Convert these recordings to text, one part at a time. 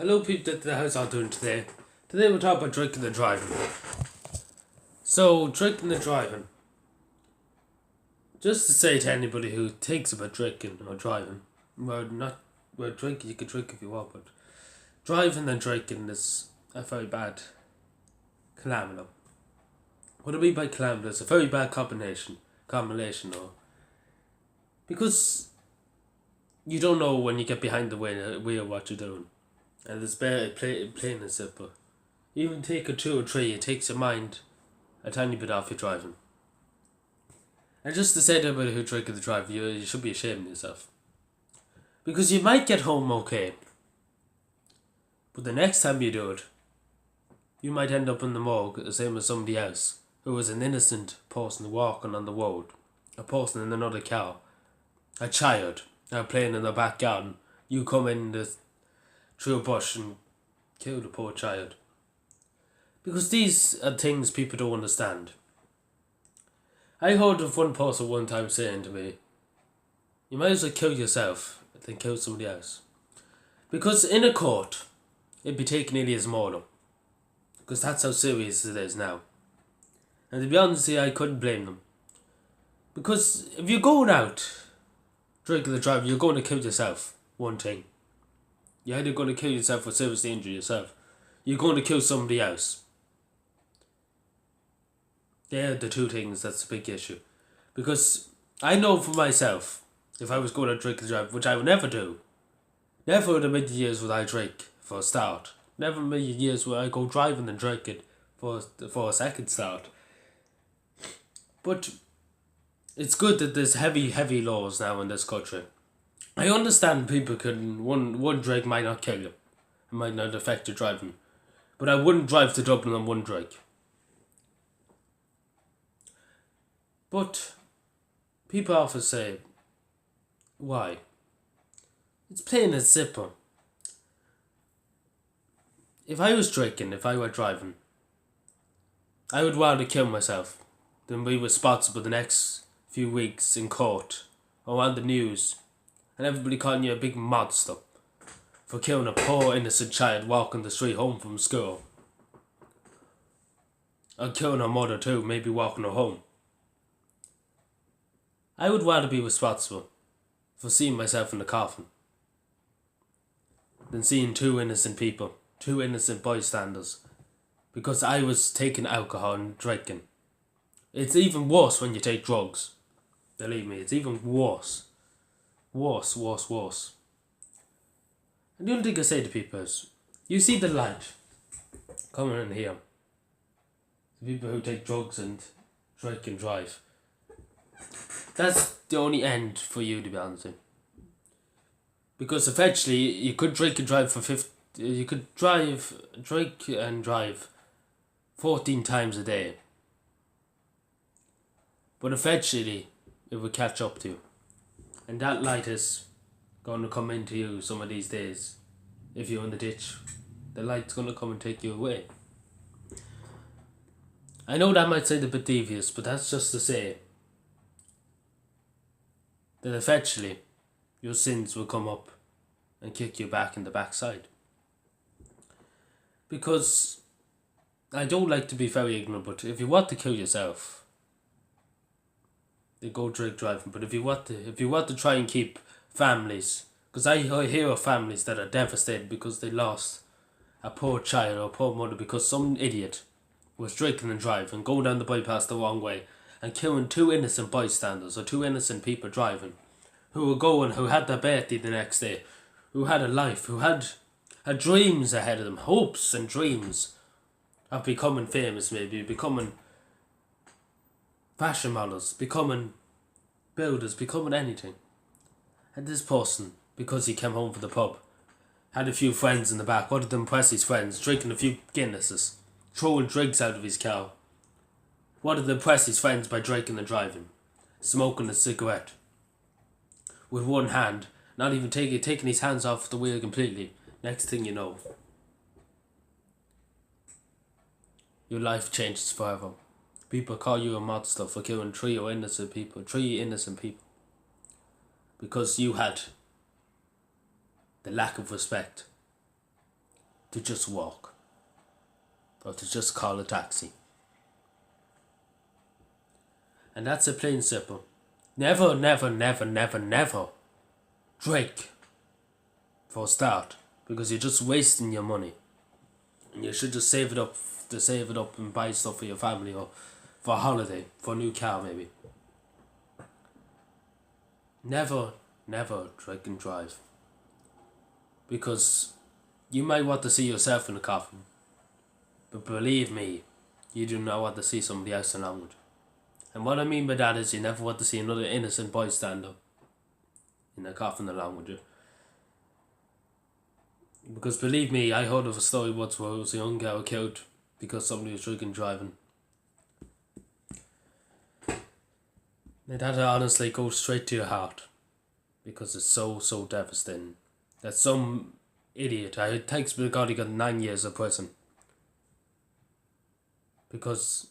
Hello people at the house are doing today. Today we'll talk about drinking and driving. So, drinking and driving. Just to say to anybody who thinks about drinking or driving, drinking you can drink if you want, but driving and drinking is a very bad calamity. What I mean by calamity is a very bad combination or because you don't know when you get behind the wheel what you're doing. And it's better plain and simple. Even taking 2 or 3, it takes your mind a tiny bit off your driving. And just to say to everybody who drinking the drive, you should be ashamed of yourself. Because you might get home okay, but the next time you do it, you might end up in the morgue the same as somebody else who was an innocent person walking on the road, a person in another car, a child, playing in the back garden. You come in through a bush and kill the poor child. Because these are things people don't understand. I heard of one person one time saying to me, you might as well kill yourself than kill somebody else. Because in a court, it'd be taken nearly as murder. Because that's how serious it is now. And to be honest with you, I couldn't blame them. Because if you're going out, drinking the drive, you're going to kill yourself. One thing. You're either going to kill yourself or seriously injure yourself. You're going to kill somebody else. They're the two things that's a big issue. Because I know for myself, if I was going to drink and drive, which I would never do, never in a million years would I drink for a start. Never in a million years would I go driving and drinking for a second start. But it's good that there's heavy laws now in this country. I understand people can, one drink might not kill you. It might not affect your driving. But I wouldn't drive to Dublin on one drink. But people often say, why? It's plain and simple. If I was drinking, if I were driving, I would rather kill myself than be responsible the next few weeks in court or on the news and everybody calling you a big monster for killing a poor innocent child walking the street home from school. Or killing her mother too, maybe walking her home. I would rather be responsible for seeing myself in the coffin than seeing 2 innocent people, 2 innocent bystanders, because I was taking alcohol and drinking. It's even worse when you take drugs. Believe me, it's even worse. Worse. And the only thing I say to people is, you see the light coming in here. The people who take drugs and drink and drive. That's the only end for you, to be honest with you. Because eventually you could drink and drive you could drink and drive 14 times a day. But eventually it will catch up to you. And that light is going to come into you some of these days. If you're in the ditch, the light's going to come and take you away. I know that might sound a bit devious, but that's just to say that eventually your sins will come up and kick you back in the backside. Because I don't like to be very ignorant, but if you want to kill yourself, then go drink driving. But if you want to try and keep families, because I hear of families that are devastated because they lost a poor child or a poor mother because some idiot was drinking and driving, going down the bypass the wrong way and killing 2 innocent bystanders or 2 innocent people driving who had their birthday the next day, who had a life, who had dreams ahead of them, hopes and dreams of becoming famous, maybe becoming fashion models, becoming builders, becoming anything. And this person, because he came home from the pub, had a few friends in the back, wanted to impress his friends, drinking a few Guinnesses, throwing drinks out of his car, wanted to impress his friends by drinking and driving, smoking a cigarette, with one hand, not even taking his hands off the wheel completely. Next thing you know, your life changes forever. People call you a monster for killing 3 innocent people. Because you had the lack of respect to just walk or to just call a taxi. And that's a plain simple. Never, never, never, never, never drink for a start, because you're just wasting your money. And you should just save it up and buy stuff for your family or for a holiday, for a new car maybe. Never, never drink and drive. Because you might want to see yourself in a coffin, but believe me, you do not want to see somebody else along with you. And what I mean by that is you never want to see another innocent bystander in a coffin along with you. Because believe me, I heard of a story once where it was a young girl killed because somebody was drinking and driving. And that honestly goes straight to your heart, because it's so devastating that some idiot, thanks be to God, he got 9 years of prison, because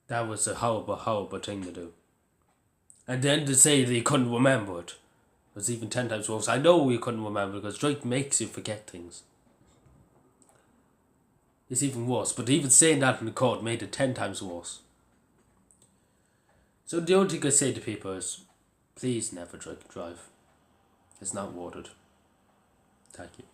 that was a horrible thing to do. And then to say that he couldn't remember it was even 10 times worse. I know he couldn't remember because drink makes you forget things. It's even worse, but even saying that in the court made it 10 times worse. So the only thing I say to people is, please never drink and drive. It's not worth it. Thank you.